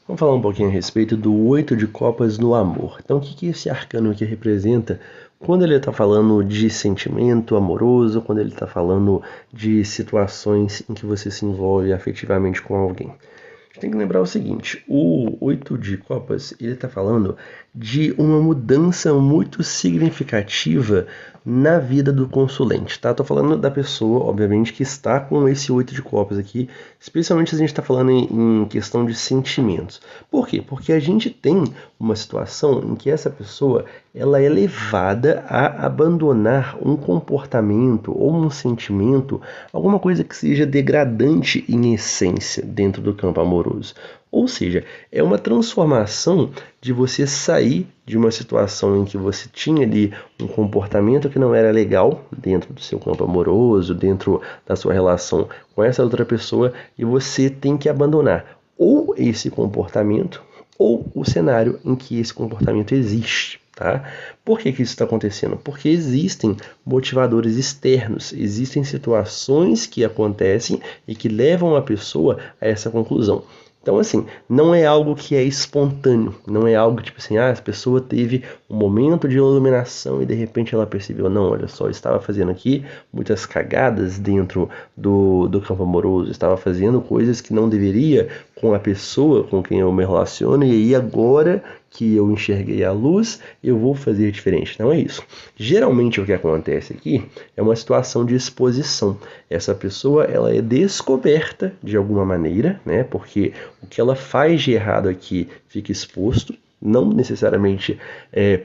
Vamos falar um pouquinho a respeito do 8 de copas no amor. Então, o que esse arcano aqui representa quando ele está falando de sentimento amoroso, quando ele está falando de situações em que você se envolve afetivamente com alguém? A gente tem que lembrar o seguinte, o 8 de copas, ele está falando de uma mudança muito significativa na vida do consulente, tá? Tô falando da pessoa, obviamente, que está com esse 8 de copas aqui, especialmente se a gente está falando em questão de sentimentos. Por quê? Porque a gente tem uma situação em que essa pessoa ela é levada a abandonar um comportamento ou um sentimento, alguma coisa que seja degradante em essência dentro do campo amoroso. Ou seja, é uma transformação de você sair de uma situação em que você tinha ali um comportamento que não era legal dentro do seu campo amoroso, dentro da sua relação com essa outra pessoa, e você tem que abandonar ou esse comportamento ou o cenário em que esse comportamento existe. Tá? Por que isso está acontecendo? Porque existem motivadores externos, existem situações que acontecem e que levam a pessoa a essa conclusão. Então, assim, não é algo que é espontâneo, não é algo tipo assim, a pessoa teve um momento de iluminação e de repente ela percebeu, não, olha só, eu estava fazendo aqui muitas cagadas dentro do campo amoroso, estava fazendo coisas que não deveria com a pessoa com quem eu me relaciono e aí agora que eu enxerguei a luz, eu vou fazer diferente. Não é isso. Geralmente o que acontece aqui é uma situação de exposição. Essa pessoa ela é descoberta de alguma maneira, né? Porque o que ela faz de errado aqui fica exposto, não necessariamente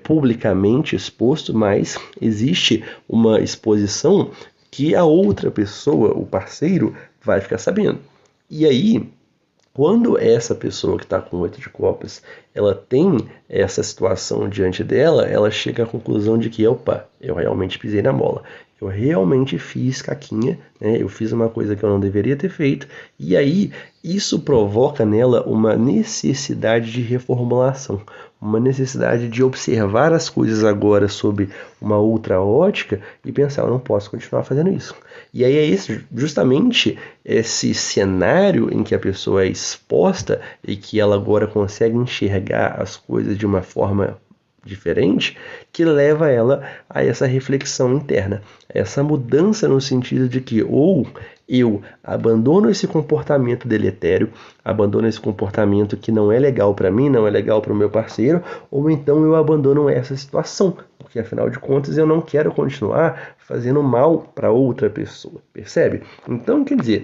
publicamente exposto, mas existe uma exposição que a outra pessoa, o parceiro, vai ficar sabendo. E aí, quando essa pessoa que está com 8 de copas, ela tem essa situação diante dela, ela chega à conclusão de que, opa, eu realmente pisei na bola. Eu realmente fiz caquinha, né? Eu fiz uma coisa que eu não deveria ter feito. E aí, isso provoca nela uma necessidade de reformulação, uma necessidade de observar as coisas agora sob uma outra ótica e pensar, eu não posso continuar fazendo isso. E aí é justamente esse cenário em que a pessoa é exposta e que ela agora consegue enxergar as coisas de uma forma diferente, que leva ela a essa reflexão interna, essa mudança no sentido de que ou eu abandono esse comportamento deletério, abandono esse comportamento que não é legal para mim, não é legal para o meu parceiro, ou então eu abandono essa situação, porque afinal de contas eu não quero continuar fazendo mal para outra pessoa, percebe? Então, quer dizer,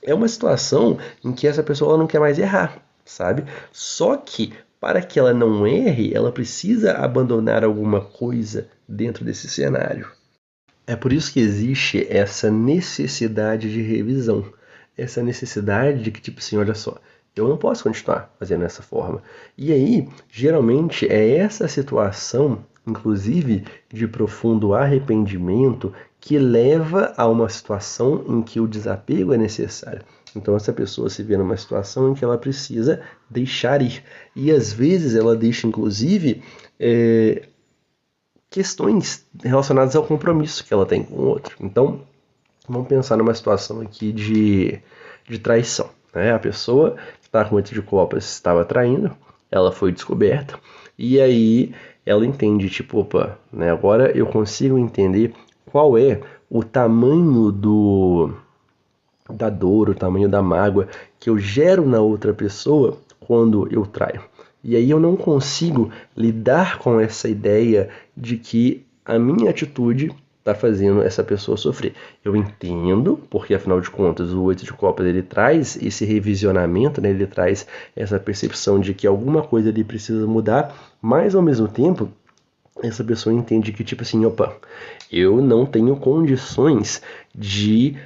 é uma situação em que essa pessoa ela não quer mais errar, sabe? Só que para que ela não erre, ela precisa abandonar alguma coisa dentro desse cenário. É por isso que existe essa necessidade de revisão, essa necessidade de que, tipo assim, olha só, eu não posso continuar fazendo dessa forma. E aí, geralmente, é essa situação, inclusive de profundo arrependimento, que leva a uma situação em que o desapego é necessário. Então, essa pessoa se vê numa situação em que ela precisa deixar ir. E às vezes ela deixa, inclusive, questões relacionadas ao compromisso que ela tem com o outro. Então, vamos pensar numa situação aqui de traição. Né? A pessoa que está com 8 de copas estava traindo, ela foi descoberta, e aí ela entende, tipo, opa, né, agora eu consigo entender qual é o tamanho da dor, o tamanho da mágoa que eu gero na outra pessoa quando eu traio. E aí eu não consigo lidar com essa ideia de que a minha atitude está fazendo essa pessoa sofrer. Eu entendo, porque afinal de contas o 8 de copas ele traz esse revisionamento, né? Ele traz essa percepção de que alguma coisa ali precisa mudar, mas ao mesmo tempo essa pessoa entende que tipo assim, opa, eu não tenho condições de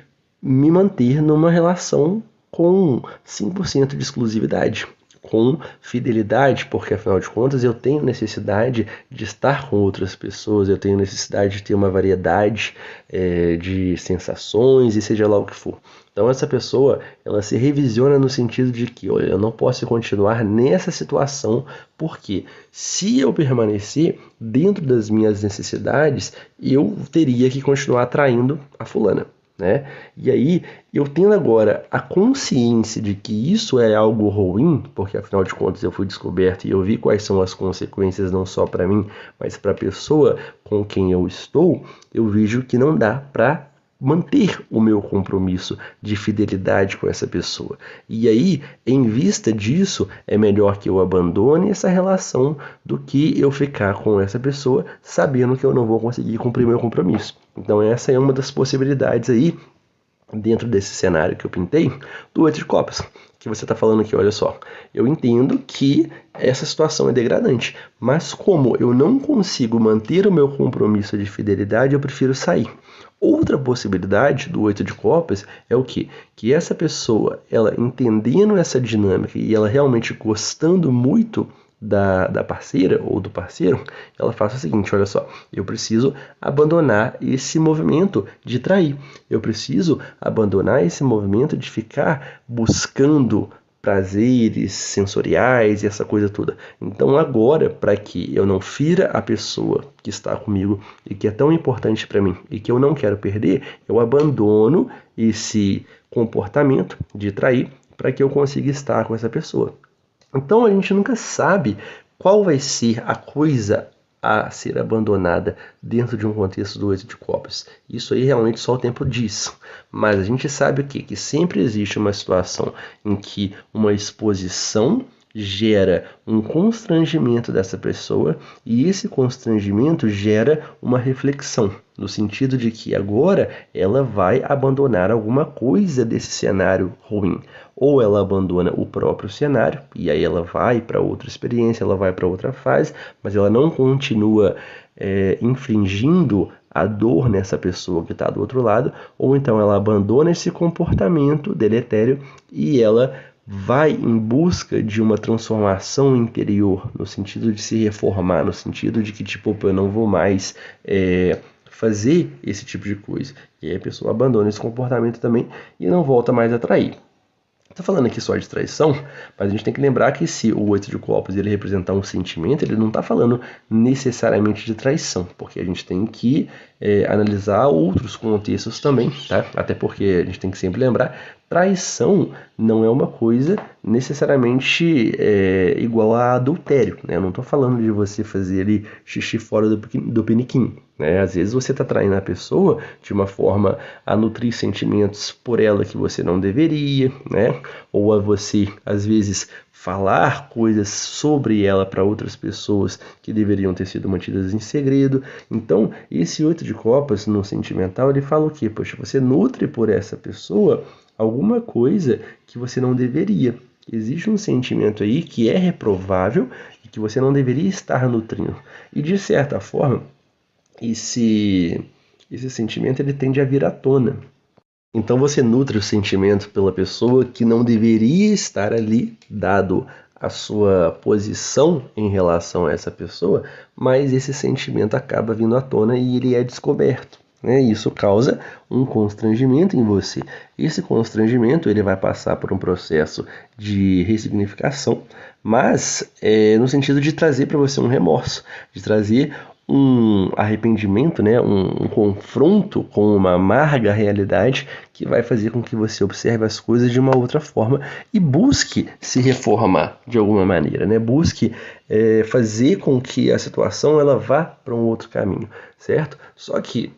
me manter numa relação com 100% de exclusividade, com fidelidade, porque afinal de contas eu tenho necessidade de estar com outras pessoas, eu tenho necessidade de ter uma variedade de sensações e seja lá o que for. Então essa pessoa, ela se revisiona no sentido de que, olha, eu não posso continuar nessa situação, porque se eu permanecer dentro das minhas necessidades, eu teria que continuar atraindo a fulana. né? E aí, eu tendo agora a consciência de que isso é algo ruim, porque afinal de contas eu fui descoberto e eu vi quais são as consequências não só para mim, mas para a pessoa com quem eu estou, eu vejo que não dá para manter o meu compromisso de fidelidade com essa pessoa. E aí, em vista disso, é melhor que eu abandone essa relação do que eu ficar com essa pessoa sabendo que eu não vou conseguir cumprir meu compromisso. Então essa é uma das possibilidades aí, dentro desse cenário que eu pintei, do 8 de copas, que você está falando aqui, olha só, eu entendo que essa situação é degradante, mas como eu não consigo manter o meu compromisso de fidelidade, eu prefiro sair. Outra possibilidade do 8 de copas é o quê? Que essa pessoa, ela entendendo essa dinâmica e ela realmente gostando muito da parceira ou do parceiro, ela faça o seguinte, olha só, eu preciso abandonar esse movimento de trair, eu preciso abandonar esse movimento de ficar buscando prazeres sensoriais e essa coisa toda. Então agora, para que eu não fira a pessoa que está comigo e que é tão importante para mim e que eu não quero perder, eu abandono esse comportamento de trair para que eu consiga estar com essa pessoa. Então a gente nunca sabe qual vai ser a coisa a ser abandonada dentro de um contexto do 8 de copas. Isso aí realmente só o tempo diz. Mas a gente sabe o quê? Que sempre existe uma situação em que uma exposição gera um constrangimento dessa pessoa e esse constrangimento gera uma reflexão, no sentido de que agora ela vai abandonar alguma coisa desse cenário ruim. Ou ela abandona o próprio cenário e aí ela vai para outra experiência, ela vai para outra fase, mas ela não continua infringindo a dor nessa pessoa que está do outro lado, ou então ela abandona esse comportamento deletério e ela vai em busca de uma transformação interior, no sentido de se reformar, no sentido de que, tipo, eu não vou mais fazer esse tipo de coisa. E aí a pessoa abandona esse comportamento também e não volta mais a trair. Estou falando aqui só de traição, mas a gente tem que lembrar que se o 8 de copas ele representar um sentimento, ele não está falando necessariamente de traição, porque a gente tem que analisar outros contextos também, tá? Até porque a gente tem que sempre lembrar, traição não é uma coisa necessariamente igual a adultério, né? Eu não estou falando de você fazer ali xixi fora do piniquim, né? Às vezes você está traindo a pessoa de uma forma a nutrir sentimentos por ela que você não deveria, né? Ou a você, às vezes, falar coisas sobre ela para outras pessoas que deveriam ter sido mantidas em segredo. Então, esse 8 de copas no sentimental, ele fala o quê? Poxa, você nutre por essa pessoa alguma coisa que você não deveria. Existe um sentimento aí que é reprovável e que você não deveria estar nutrindo. E, de certa forma, esse sentimento ele tende a vir à tona. Então você nutre o sentimento pela pessoa que não deveria estar ali, dado a sua posição em relação a essa pessoa, mas esse sentimento acaba vindo à tona e ele é descoberto, né? Isso causa um constrangimento em você. Esse constrangimento ele vai passar por um processo de ressignificação, mas no sentido de trazer para você um remorso, de trazer um arrependimento, né? um confronto com uma amarga realidade que vai fazer com que você observe as coisas de uma outra forma e busque se reformar de alguma maneira, né? Busque fazer com que a situação ela vá para um outro caminho, certo? Só que,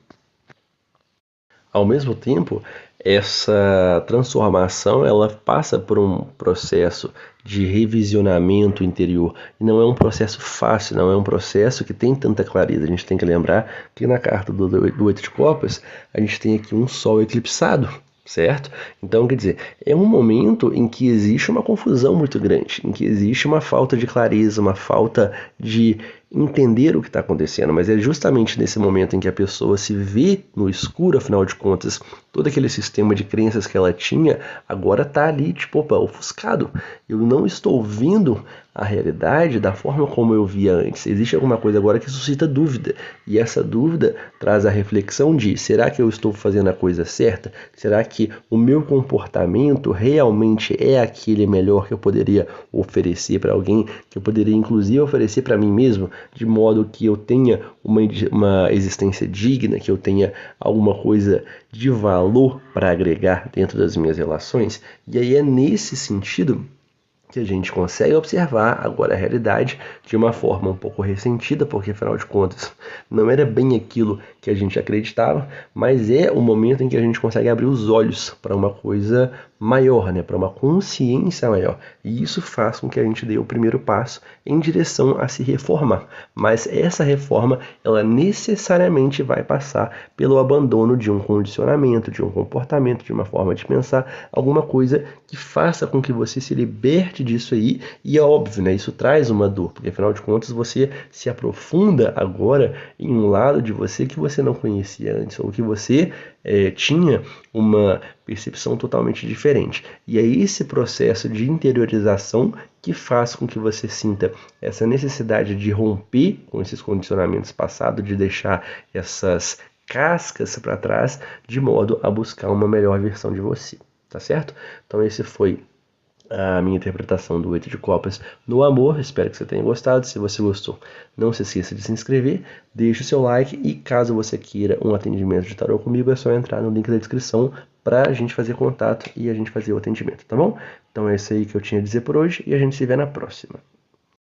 ao mesmo tempo, essa transformação ela passa por um processo de revisionamento interior. E não é um processo fácil, não é um processo que tem tanta clareza. A gente tem que lembrar que na carta do 8 de copas, a gente tem aqui um sol eclipsado, certo? Então, quer dizer, é um momento em que existe uma confusão muito grande, em que existe uma falta de clareza, uma falta de entender o que está acontecendo, mas é justamente nesse momento em que a pessoa se vê no escuro, afinal de contas, todo aquele sistema de crenças que ela tinha, agora está ali, tipo, opa, ofuscado. Eu não estou vendo a realidade da forma como eu via antes. Existe alguma coisa agora que suscita dúvida, e essa dúvida traz a reflexão de, será que eu estou fazendo a coisa certa? Será que o meu comportamento realmente é aquele melhor que eu poderia oferecer para alguém, que eu poderia inclusive oferecer para mim mesmo? de modo que eu tenha uma existência digna, que eu tenha alguma coisa de valor para agregar dentro das minhas relações. E aí é nesse sentido que a gente consegue observar agora a realidade de uma forma um pouco ressentida, porque afinal de contas não era bem aquilo que a gente acreditava, mas é o momento em que a gente consegue abrir os olhos para uma coisa maior, né, para uma consciência maior. E isso faz com que a gente dê o primeiro passo em direção a se reformar. Mas essa reforma, ela necessariamente vai passar pelo abandono de um condicionamento, de um comportamento, de uma forma de pensar, alguma coisa que faça com que você se liberte disso aí. E é óbvio, né, isso traz uma dor, porque afinal de contas você se aprofunda agora em um lado de você que você não conhecia antes, ou que você tinha uma percepção totalmente diferente. E é esse processo de interiorização que faz com que você sinta essa necessidade de romper com esses condicionamentos passados, de deixar essas cascas para trás, de modo a buscar uma melhor versão de você, tá certo? Então esse foi a minha interpretação do 8 de copas no amor. Espero que você tenha gostado. Se você gostou, não se esqueça de se inscrever, deixe o seu like e caso você queira um atendimento de tarô comigo, é só entrar no link da descrição para a gente fazer contato e a gente fazer o atendimento, tá bom? Então é isso aí que eu tinha a dizer por hoje e a gente se vê na próxima.